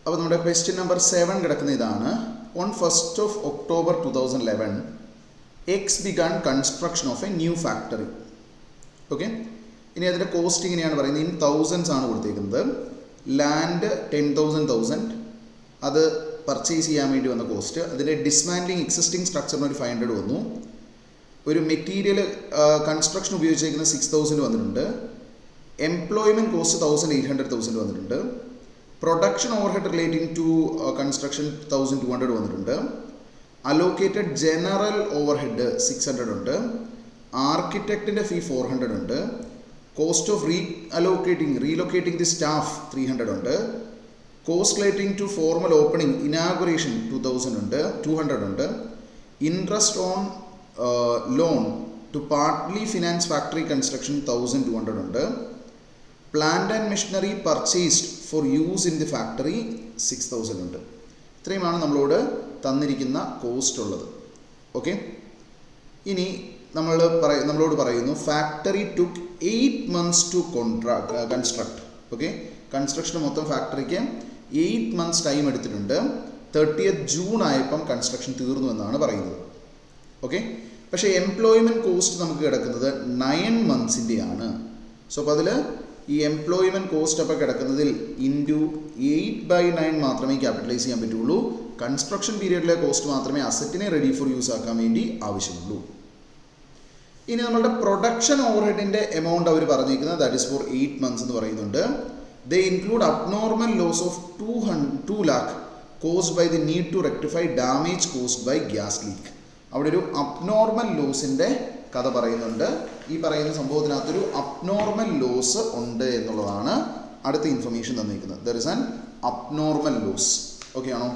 അപ്പോൾ നമ്മുടെ question number 7 കിടക്കുന്ന ഇതാണ്. On 1st of October 2011 X began construction of a new factory. Okay, ഇനി അതിൻ്റെ കോസ്റ്റ് ഇങ്ങനെയാണ് പറയുന്നത്. ഇൻ തൗസൻഡ്സ് ആണ് കൊടുത്തേക്കുന്നത്. ലാൻഡ് 10,000 അത് പർച്ചേസ് ചെയ്യാൻ വേണ്ടി വന്ന കോസ്റ്റ്. അതിൻ്റെ ഡിസ്മാൻഡ്ലിങ് എക്സിസ്റ്റിംഗ് സ്ട്രക്ചറിന് ഒരു 500 വന്നു. ഒരു മെറ്റീരിയൽ കൺസ്ട്രക്ഷൻ ഉപയോഗിച്ചേക്കുന്ന 6,000 വന്നിട്ടുണ്ട്. എംപ്ലോയ്മെൻറ്റ് കോസ്റ്റ് 1,800 വന്നിട്ടുണ്ട്. Production overhead relating to construction 1,200 വന്നിട്ടുണ്ട്. അലോക്കേറ്റഡ് ജനറൽ ഓവർഹെഡ് 600 ഉണ്ട്. ആർക്കിടെക്റ്റിൻ്റെ ഫീ 400 ഉണ്ട്. Cost of relocating the staff 300 ഉണ്ട്. Cost relating to formal opening inauguration 200 ഉണ്ട്. Interest on loan to partly finance factory construction 1,200 ഉണ്ട്. Plant and machinery purchased for use in the factory 6,000 ഉണ്ട്. ഇത്രയുമാണ് നമ്മളോട് തന്നിരിക്കുന്ന cost ഉള്ളത്. ഓക്കെ, ഇനി നമ്മളോട് പറയുന്നു factory took 8 months to construct. Okay, construction മൊത്തം ഫാക്ടറിക്ക് 8 months ടൈം എടുത്തിട്ടുണ്ട്. 30th June ആയപ്പം കൺസ്ട്രക്ഷൻ തീർന്നു എന്നാണ് പറയുന്നത്. ഓക്കെ, പക്ഷേ എംപ്ലോയ്മെൻറ്റ് കോസ്റ്റ് നമുക്ക് കിടക്കുന്നത് 9 months ആണ്. സോ അപ്പോൾ അതിൽ ഈ എംപ്ലോയ്മെൻറ്റ് കോസ്റ്റ് അപ്പോൾ കിടക്കുന്നതിൽ ഇൻറ്റു 8/9 മാത്രമേ ക്യാപിറ്റലൈസ് ചെയ്യാൻ പറ്റുള്ളൂ. കൺസ്ട്രക്ഷൻ പീരീഡിലെ കോസ്റ്റ് മാത്രമേ അസറ്റിനെ റെഡി ഫോർ യൂസ് ആക്കാൻ വേണ്ടി ആവശ്യമുള്ളൂ. ഇനി നമ്മളുടെ പ്രൊഡക്ഷൻ ഓവർഹെഡിൻ്റെ എമൗണ്ട് അവർ പറഞ്ഞിരിക്കുന്നത് ദാറ്റ് ഈസ് ഫോർ 8 months എന്ന് പറയുന്നുണ്ട്. They include abnormal loss of 2 lakh caused by the need to rectify damage caused by gas leak. അവിടെ ഒരു അബ്നോർമൽ ലോസിൻ്റെ കഥ പറയുന്നുണ്ട്. ഈ പറയുന്ന സംഭവത്തിനകത്തൊരു അബ്നോർമൽ ലോസ് ഉണ്ട് എന്നുള്ളതാണ് അടുത്ത ഇൻഫർമേഷൻ തന്നിരിക്കുന്നത്. There is an abnormal loss. Okay ആണോ?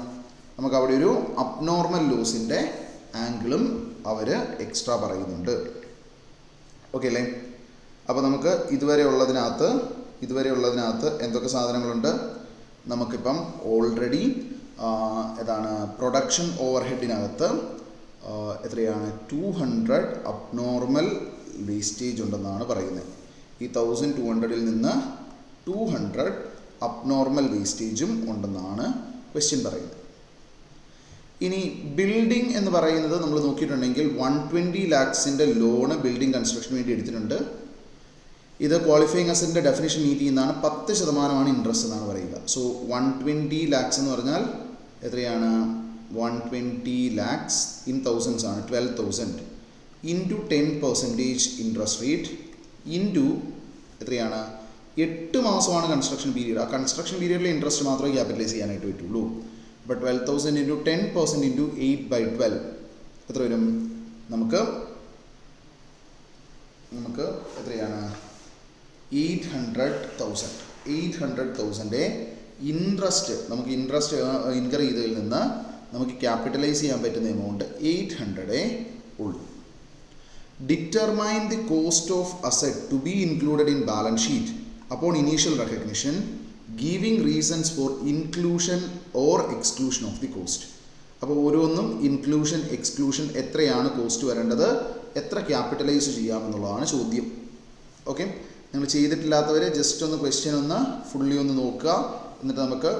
നമുക്ക് അവിടെ ഒരു അബ്നോർമൽ ലോസിൻ്റെ ആംഗിളും അവർ എക്സ്ട്രാ പറയുന്നുണ്ട്. ഓക്കെ അല്ലേ? അപ്പോൾ നമുക്ക് ഇതുവരെ ഉള്ളതിനകത്ത് എന്തൊക്കെ സാധനങ്ങളുണ്ട്? നമുക്കിപ്പം ഓൾറെഡി പ്രൊഡക്ഷൻ ഓവർഹെഡിനകത്ത് എത്രയാണ് 200 അബ്നോർമൽ വേസ്റ്റേജ് ഉണ്ടെന്നാണ് പറയുന്നത്. ഈ 1,200-ൽ നിന്ന് 200 അബ്നോർമൽ വേസ്റ്റേജും ഉണ്ടെന്നാണ് ക്വസ്റ്റ്യൻ പറയുന്നത്. ഇനി ബിൽഡിംഗ് എന്ന് പറയുന്നത് നമ്മൾ നോക്കിയിട്ടുണ്ടെങ്കിൽ 120 lakhs ലോണ് ബിൽഡിംഗ് കൺസ്ട്രക്ഷന് വേണ്ടി എടുത്തിട്ടുണ്ട്. ഇത് ക്വാളിഫയിങ് അസറ്റിൻ്റെ ഡെഫിനിഷൻ മീറ്റ് ചെയ്യുന്നതാണ്. 10% ഇൻട്രസ്റ്റ് എന്നാണ് പറയുക. സോ 120 lakhs എന്ന് പറഞ്ഞാൽ എത്രയാണ്? 120 lakhs in thousands ആണ് 12,000 ഇൻറ്റു 10% ഇൻട്രസ്റ്റ് റേറ്റ് ഇൻറ്റു എത്രയാണ്? 8 മാസമാണ് കൺസ്ട്രക്ഷൻ പീരീഡ്. ആ കൺസ്ട്രക്ഷൻ പീരീഡിലെ ഇൻട്രസ്റ്റ് മാത്രമേ ക്യാപിറ്റലൈസ് ചെയ്യാനായിട്ട് പറ്റുള്ളൂ. അപ്പോൾ 12,000 ഇൻറ്റു 10% ഇൻറ്റു 8/12 എത്ര വരും? നമുക്ക് എത്രയാണ്? 800,000 ഇൻട്രസ്റ്റ് നമുക്ക് ഇൻകർ ചെയ്തതിൽ നിന്ന് നമുക്ക് ക്യാപിറ്റലൈസ് ചെയ്യാൻ പറ്റുന്ന എമൗണ്ട് 800 ഉള്ളൂ. Determine the cost of asset to be included in balance sheet upon initial recognition giving reasons for inclusion or exclusion of the cost. അപ്പോൾ ഓരോന്നും ഇൻക്ലൂഷൻ എക്സ്ക്ലൂഷൻ എത്രയാണ് കോസ്റ്റ് വരേണ്ടത്, എത്ര ക്യാപിറ്റലൈസ് ചെയ്യാമെന്നുള്ളതാണ് ചോദ്യം. ഓക്കെ, നിങ്ങൾ ചെയ്തിട്ടില്ലാത്തവർ ജസ്റ്റ് ഒന്ന് ക്വസ്റ്റ്യൻ ഫുള്ളി നോക്കുക. എന്നിട്ട് നമുക്ക്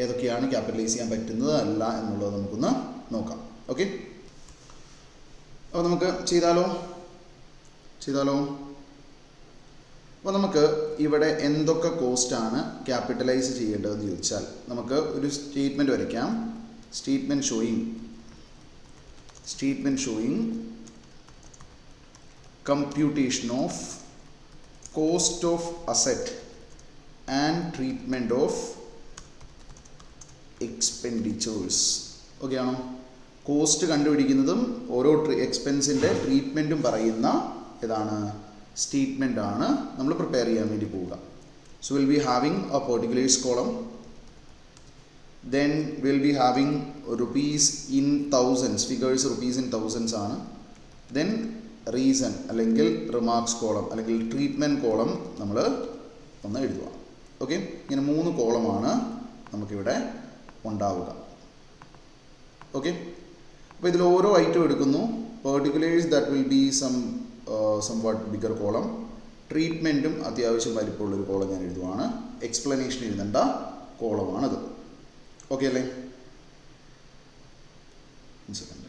ഏതൊക്കെയാണ് ക്യാപിറ്റലൈസ് ചെയ്യാൻ പറ്റുന്നത് അല്ല എന്നുള്ളത് നമുക്കൊന്ന് നോക്കാം. ഓക്കെ, അപ്പോൾ നമുക്ക് ചെയ്താലോ? അപ്പോൾ നമുക്ക് ഇവിടെ എന്തൊക്കെ കോസ്റ്റാണ് ക്യാപിറ്റലൈസ് ചെയ്യേണ്ടതെന്ന് ചോദിച്ചാൽ നമുക്ക് ഒരു സ്റ്റേറ്റ്മെൻറ്റ് വരയ്ക്കാം. Statement showing computation of cost of asset and treatment of expenditures. Okay ആണോ? കോസ്റ്റ് കണ്ടുപിടിക്കുന്നതും ഓരോ എക്സ്പെൻസിൻ്റെ ട്രീറ്റ്മെൻറ്റും പറയുന്ന സ്റ്റേറ്റ്മെൻ്റ് ആണ് നമ്മൾ പ്രിപ്പയർ ചെയ്യാൻ വേണ്ടി പോവുക. So will be having A particulars column, then will be having rupees in thousands, figures rupees in thousands ആണ്. Then reason അല്ലെങ്കിൽ റിമാർക്സ് കോളം അല്ലെങ്കിൽ ട്രീറ്റ്മെൻറ്റ് കോളം നമ്മൾ ഒന്ന് എഴുതുക. ഓക്കെ, ഇങ്ങനെ 3 കോളമാണ് നമുക്കിവിടെ ഉണ്ടാവുക. ഓക്കെ, അപ്പോൾ ഇതിൽ ഓരോ ഐറ്റം എടുക്കുന്നു. Particulars that will be somewhat bigger column, ട്രീറ്റ്മെൻറ്റും അത്യാവശ്യം വലിപ്പമുള്ളൊരു കോളം ഞാൻ എഴുതുവാണ്. എക്സ്പ്ലനേഷൻ എഴുതണ്ട, കോളമാണത്. ഓക്കെ അല്ലേ? സെക്കൻഡ്.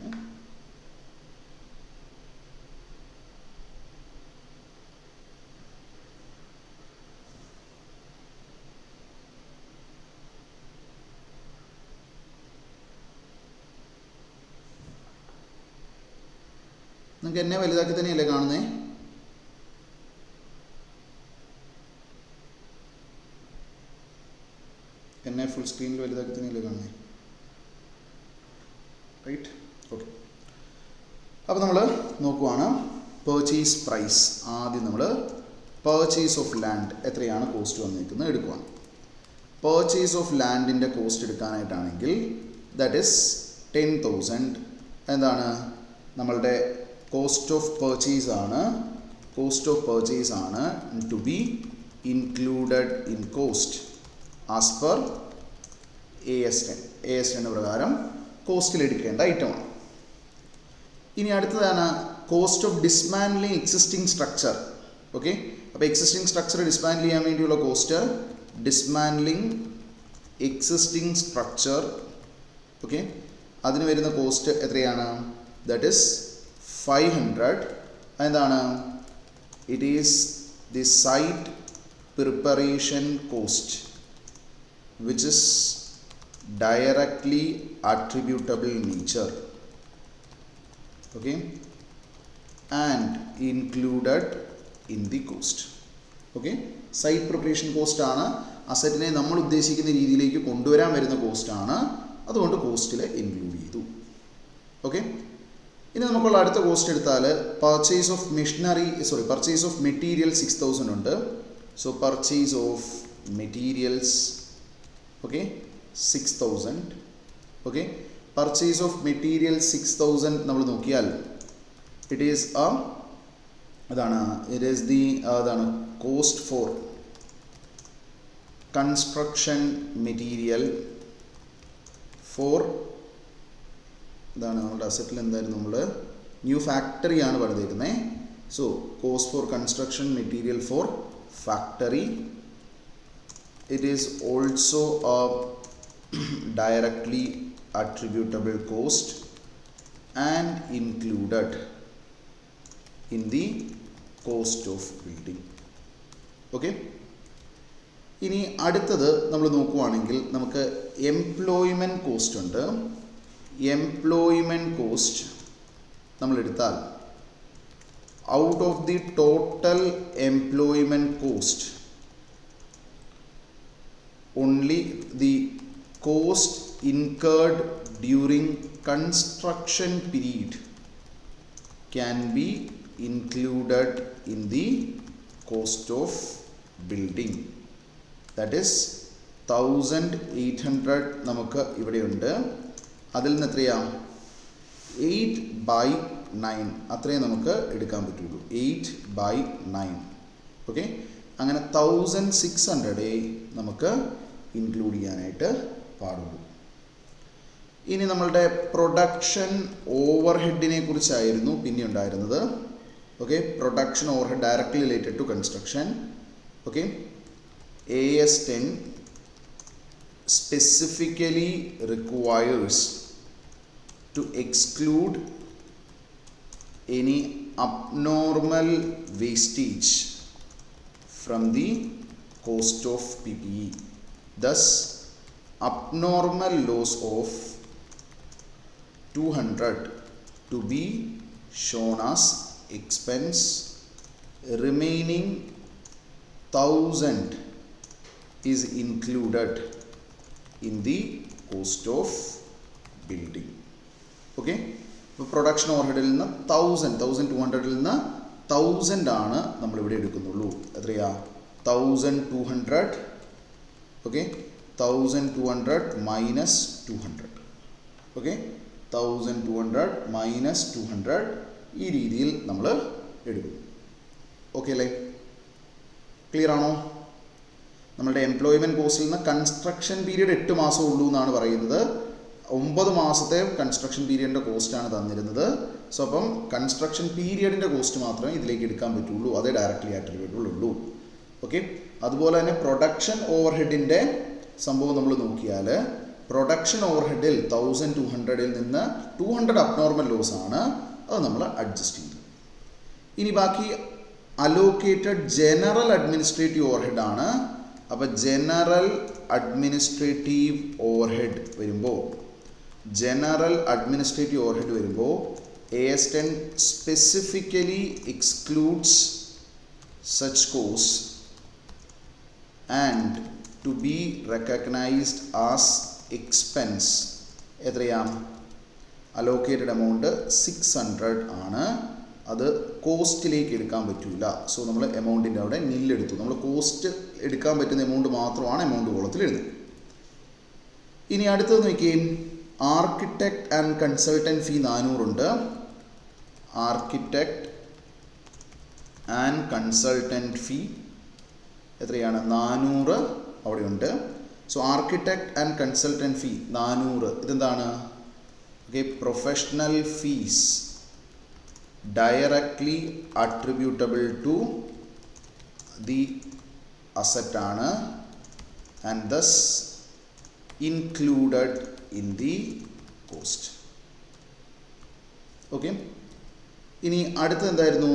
നിങ്ങൾക്ക് എന്നെ വലുതാക്കി തന്നെയല്ലേ കാണുന്നേ? എന്നെ ഫുൾ സ്ക്രീനിൽ വലുതാക്കി തന്നെയല്ലേ കാണുന്നേ? റൈറ്റ്. ഓക്കെ. അപ്പോൾ നമ്മൾ നോക്കുവാണ് പർച്ചേസ് പ്രൈസ്. ആദ്യം നമ്മൾ പർച്ചേസ് ഓഫ് ലാൻഡ് എത്രയാണ് കോസ്റ്റ് വന്നിരിക്കുന്നത് എടുക്കുവാണ്. പർച്ചേസ് ഓഫ് ലാൻഡിൻ്റെ കോസ്റ്റ് എടുക്കാനായിട്ടാണെങ്കിൽ ദാറ്റ് ഈസ് 10,000. എന്താണ് നമ്മളുടെ കോസ്റ്റ് ഓഫ് പർച്ചേസ് ആണ്. കോസ്റ്റ് ഓഫ് പർച്ചേസ് ആണ് to be included in cost as per AS10. AS10 പ്രകാരം കോസ്റ്റിൽ എടുക്കേണ്ട ഐറ്റമാണ്. ഇനി അടുത്തതാണ് cost of dismantling existing structure. Okay. അപ്പോൾ എക്സിസ്റ്റിംഗ് സ്ട്രക്ചർ ഡിസ്മാൻഡിൽ ചെയ്യാൻ വേണ്ടിയുള്ള cost, dismantling existing structure. Okay. അതിന് വരുന്ന കോസ്റ്റ് എത്രയാണ്? That is 500. എന്താണ്? It is the site preparation cost which is directly attributable nature, okay, and included in the cost. Okay, site preparation cost ആണ്. അസറ്റിനെ നമ്മൾ ഉദ്ദേശിക്കുന്ന രീതിയിലേക്ക് കൊണ്ടുവരാൻ വരുന്ന കോസ്റ്റ് ആണ്. അതുകൊണ്ട് കോസ്റ്റിൽ ഇൻക്ലൂഡ് ചെയ്തു. ഓക്കെ. ഇനി നമുക്കുള്ള അടുത്ത കോസ്റ്റ് എടുത്താൽ purchase of purchase of material 6,000 ഉണ്ട്. So purchase of materials, okay, 6,000. okay, purchase of material 6,000 നമ്മൾ നോക്കിയാൽ it is cost for construction material for നമ്മുടെ അസറ്റിൽ എന്തായിരുന്നു നമ്മൾ ന്യൂ ഫാക്ടറി ആണ് പറഞ്ഞിരിക്കുന്നത്. So cost for construction material for factory. It is also a directly attributable cost and included in the cost of building. Okay. ഇനി അടുത്തത് നമ്മൾ നോക്കുവാണെങ്കിൽ നമുക്ക് എംപ്ലോയ്മെൻറ്റ് കോസ്റ്റ് ഉണ്ട്. എംപ്ലോയ്മെൻറ്റ് കോസ്റ്റ് നമ്മൾ എടുത്താൽ out of the total employment cost only the cost incurred during construction period can be included in the cost of building. That is 1,800 നമുക്ക് ഇവിടെ ഉണ്ട്. അതിൽ നിന്ന് എത്രയാ? 8/9 അത്രയും നമുക്ക് എടുക്കാൻ പറ്റുള്ളൂ. 8/9. ഓക്കെ. അങ്ങനെ 1,600 നമുക്ക് ഇൻക്ലൂഡ് ചെയ്യാനായിട്ട് പാടുള്ളൂ. ഇനി നമ്മളുടെ പ്രൊഡക്ഷൻ ഓവർ ഹെഡിനെ കുറിച്ചായിരുന്നു പിന്നെ ഉണ്ടായിരുന്നത്. Okay. Production overhead directly related to construction. Okay. AS10 specifically requires to exclude any abnormal wastage from the cost of PPE. Thus, abnormal loss of 200 to be shown as expense. Remaining 1,000 is included in the cost of building. Okay. ഇപ്പോൾ production ഓവർഹെഡിൽ നിന്ന് 1,200ൽ നിന്ന് 1,000 ആണ് നമ്മളിവിടെ എടുക്കുന്നുള്ളൂ. എത്രയാ? 1,200. Okay. 1,200 minus 200. Okay. 1,200 minus 200 ഈ രീതിയിൽ നമ്മൾ എടുക്കും. ഓക്കെ അല്ലേ? ക്ലിയർ ആണോ? നമ്മളുടെ എംപ്ലോയ്മെൻറ്റ് കോസ്റ്റിൽ നിന്ന് കൺസ്ട്രക്ഷൻ പീരീഡ് 8 മാസം ഉള്ളൂ എന്നാണ് പറയുന്നത്. 9 മാസത്തെ കൺസ്ട്രക്ഷൻ പീരീഡിൻ്റെ കോസ്റ്റാണ് തന്നിരുന്നത്. സോ അപ്പം കൺസ്ട്രക്ഷൻ പീരീഡിൻ്റെ കോസ്റ്റ് മാത്രമേ ഇതിലേക്ക് എടുക്കാൻ പറ്റുള്ളൂ. അതേ ഡയറക്റ്റ്ലി ആട്രിബ്യൂട്ടബിൾ ഉള്ളൂ. ഓക്കെ. അതുപോലെ തന്നെ പ്രൊഡക്ഷൻ ഓവർഹെഡിൻ്റെ സംഭവം നമ്മൾ നോക്കിയാൽ പ്രൊഡക്ഷൻ ഓവർഹെഡിൽ 1200 നിന്ന് 200 അബ്നോർമൽ ലോസ് ആണ്, അത് നമ്മൾ അഡ്ജസ്റ്റ് ചെയ്തു. ഇനി ബാക്കി അലോക്കേറ്റഡ് ജനറൽ അഡ്മിനിസ്ട്രേറ്റീവ് ഓവർഹെഡ് ആണ്. അപ്പോൾ ജനറൽ അഡ്മിനിസ്ട്രേറ്റീവ് ഓവർഹെഡ് വരുമ്പോൾ AS10 specifically excludes such costs and to be recognized as expense. എത്രയാണ് അലോക്കേറ്റഡ് എമൗണ്ട് 600 ആണ്. അത് കോസ്റ്റിലേക്ക് എടുക്കാൻ പറ്റില്ല. സോ നമ്മൾ എമൗണ്ടിൻ്റെ അവിടെ നില്ലെടുത്തു. നമ്മൾ കോസ്റ്റ് എടുക്കാൻ പറ്റുന്ന എമൗണ്ട് മാത്രമാണ് എമൗണ്ട് കോളത്തിൽ എഴുതുന്നത്. ഇനി അടുത്തത് നോക്കിയേ, ആർക്കിടെക്ട് ആൻഡ് കൺസൾട്ടൻറ്റ് ഫീ 400 ഉണ്ട്. ആർക്കിടെക്ട് ആൻഡ് കൺസൾട്ടൻറ്റ് ഫീ എത്രയാണ്? 400 അവിടെയുണ്ട്. സോ ആർക്കിടെക്ട് ആൻഡ് കൺസൾട്ടൻറ്റ് ഫീ 400 ഇതെന്താണ്? Okay, professional fees directly attributable to the asset ആണ് and thus included in the cost. Okay, ഇനി അടുത്തത് എന്തായിരുന്നു?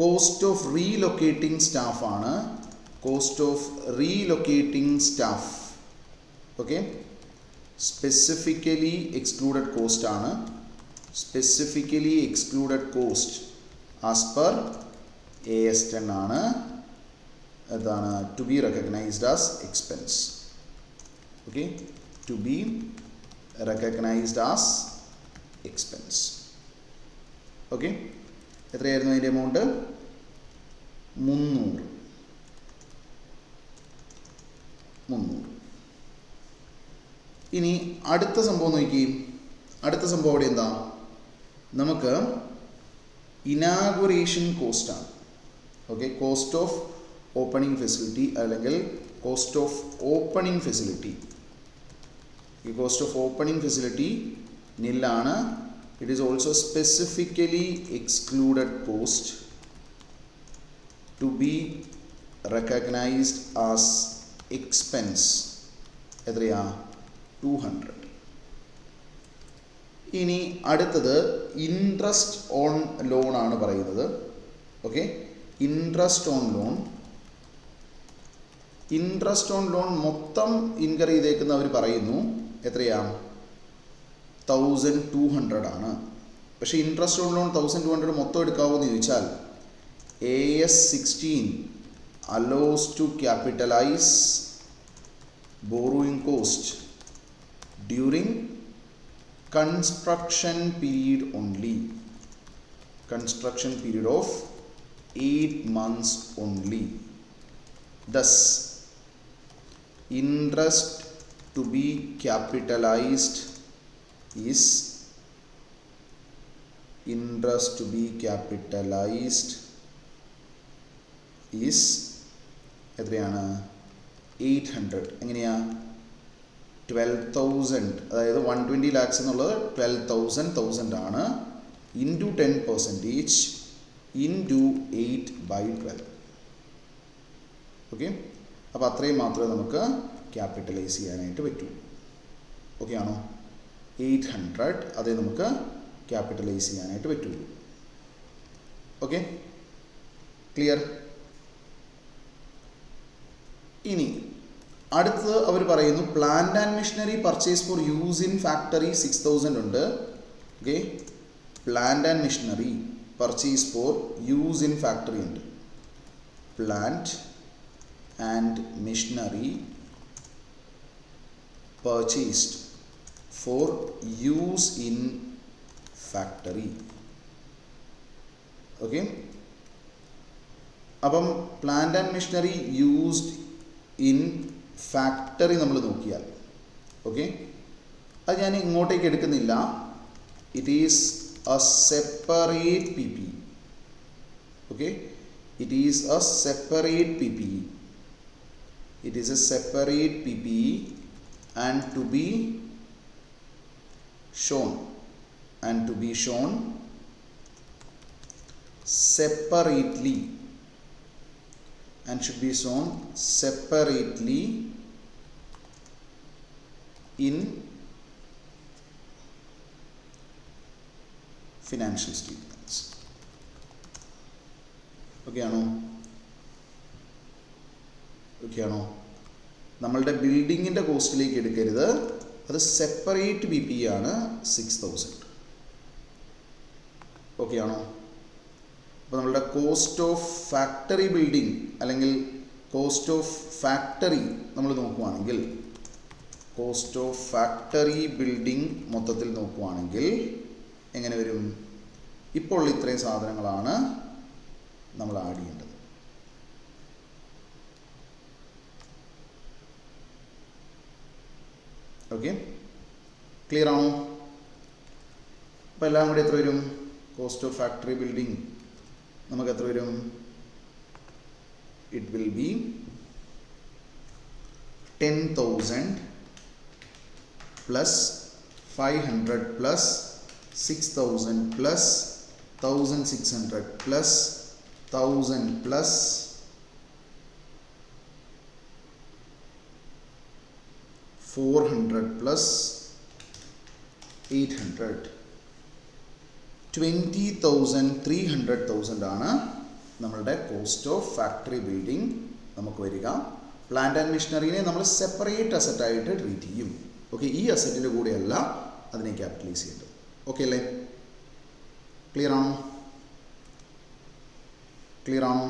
കോസ്റ്റ് ഓഫ് റീലൊക്കേറ്റിംഗ് സ്റ്റാഫ് ആണ്. Cost of relocating staff okay specifically excluded cost ആണ്. Specifically excluded cost as per AS10 ആണ്. അതാണ് to be recognised as expense. Okay, to be recognised as expense. Okay, എത്രയായിരുന്നു അതിൻ്റെ amount? 300. ഇനി അടുത്ത സംഭവം നോക്കി. അടുത്ത സംഭവം അവിടെ എന്താ? നമുക്ക് ഇനാഗുറേഷൻ കോസ്റ്റാണ്. Okay, cost of opening facility അല്ലെങ്കിൽ കോസ്റ്റ് ഓഫ് ഓപ്പണിംഗ് ഫെസിലിറ്റി. ഈ കോസ്റ്റ് ഓഫ് ഓപ്പണിംഗ് ഫെസിലിറ്റി നില്ലാണ്. It is also specifically excluded cost to be recognised as expense. എത്രയാ? 200. ഇനി അടുത്തത് ഇൻട്രസ്റ്റ് ഓൺ ലോൺ ആണ് പറയുന്നത്. Okay, interest on loan. Interest on loan മൊത്തം incur ചെയ്തേക്കുന്ന അവർ പറയുന്നു എത്രയാ? 1200 ആണ്. പക്ഷേ ഇൻട്രസ്റ്റ് ഓൺ ലോൺ 1200 മൊത്തം എടുക്കാവോന്ന് ചോദിച്ചാൽ AS16 allows to capitalize borrowing cost during construction period only. Construction period of 8 months only. Thus, interest to be capitalized is എത്രയാണ്? 800. എങ്ങനെയാ? 12,000. അതായത് 120 lakhs എന്നുള്ളത് 12,000 ആണ്. Into 10% into 8/12. ഓക്കെ, അപ്പോൾ അത്രയും മാത്രമേ നമുക്ക് ക്യാപിറ്റലൈസ് ചെയ്യാനായിട്ട് പറ്റൂ. ഓക്കെ ആണോ? 800 അതേ നമുക്ക് ക്യാപിറ്റലൈസ് ചെയ്യാനായിട്ട് പറ്റുള്ളൂ. Okay, clear? ഇനി അടുത്തത് അവർ പറയുന്നു plant and machinery purchase for use in factory 6000 ഉണ്ട്. Okay, plant and machinery purchase for use in factory ഉണ്ട്. Plant and machinery purchased for use in factory. Okay, അപ്പം plant and machinery used in factory നമ്മൾ നോക്കിയാൽ okay, അത് ഞാൻ ഇങ്ങോട്ടേക്ക് എടുക്കുന്നില്ല. It is a separate PPE. Okay, it is a separate PPE. It is a separate PPE and to be shown separately and should be shown separately in financial statements. Okay ആണോ? Okay ആണോ? നമ്മളുടെ ബിൽഡിങ്ങിൻ്റെ കോസ്റ്റിലേക്ക് എടുക്കരുത്, അത് separate B P ആണ് 6000. Okay ആണോ? അപ്പോൾ നമ്മളുടെ കോസ്റ്റ് ഓഫ് ഫാക്ടറി ബിൽഡിംഗ് അല്ലെങ്കിൽ കോസ്റ്റ് ഓഫ് ഫാക്ടറി നമ്മൾ നോക്കുവാണെങ്കിൽ, കോസ്റ്റ് ഓഫ് ഫാക്ടറി ബിൽഡിംഗ് മൊത്തത്തിൽ നോക്കുവാണെങ്കിൽ എങ്ങനെ വരും? ഇപ്പോൾ ഇത്രയും സാധനങ്ങളാണ് നമ്മൾ ആഡ് ചെയ്യേണ്ടത്. ഓക്കെ, ക്ലിയർ ആണോ? അപ്പോൾ എല്ലാം കൂടി എത്ര വരും? കോസ്റ്റ് ഓഫ് ഫാക്ടറി ബിൽഡിംഗ് നമുക്ക് എത്ര വരും? It will be 10,000 plus 500 plus 6,000 plus 1,600 plus 1,000 plus 400 plus 800 20,000 300,000 ആണ് നമ്മളുടെ കോസ്റ്റ് ഓഫ് ഫാക്ടറി ബിൽഡിംഗ് നമുക്ക് വരിക. പ്ലാന്റ് ആൻഡ് മെഷീനറിനെ നമ്മൾ സെപ്പറേറ്റ് അസറ്റായിട്ട് ട്രീറ്റ് ചെയ്യും. ഓക്കെ, ഈ അസറ്റിൻ്റെ കൂടെയല്ല അതിനെ ക്യാപിറ്റലൈസ് ചെയ്യേണ്ടത്. ഓക്കെ അല്ലേ? ക്ലിയർ ആണോ? ക്ലിയർ ആണോ?